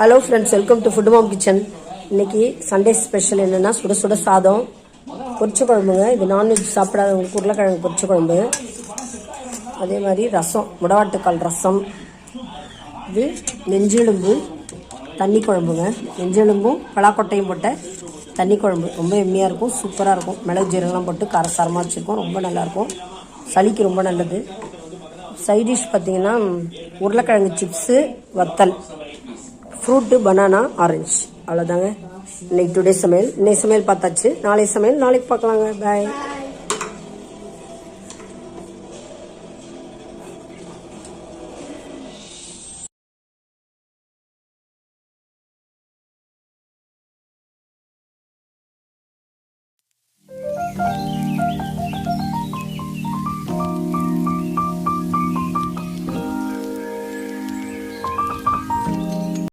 Hello friends, welcome to food mom kitchen. இன்னைக்கு Sunday special என்னென்னா சுட சுட சாதம், பொரிச்ச குழம்புங்க. இது நான்வெஜ் சாப்பிடாதவங்களுக்கு உருளைக்கிழங்கு பொரிச்ச குழம்பு. அதே மாதிரி ரசம், முடவாட்டுக்கால் ரசம். இது நெஞ்செலும்பு தண்ணி குழம்புங்க. நெஞ்செலும்பும் பலாக்கொட்டையும் போட்ட தண்ணி குழம்பு ரொம்ப எம்மியாக இருக்கும், சூப்பராக இருக்கும். மிளகு ஜீரகம்லாம் போட்டு காரசாரமாக வச்சுருக்கோம், ரொம்ப நல்லாயிருக்கும். சளிக்கு ரொம்ப நல்லது. சைடிஷ் பார்த்தீங்கன்னா உருளைக்கிழங்கு சிப்ஸு, வத்தல், ஃப்ரூட்டு, பனானா, ஆரஞ்சு. அவ்வளோதாங்க இன்னைக்கு டுடே சமையல். இன்னைக்கு சமையல் பார்த்தாச்சு. நாளைக்கு சமையல் நாளைக்கு பார்க்கலாங்க. பாய்.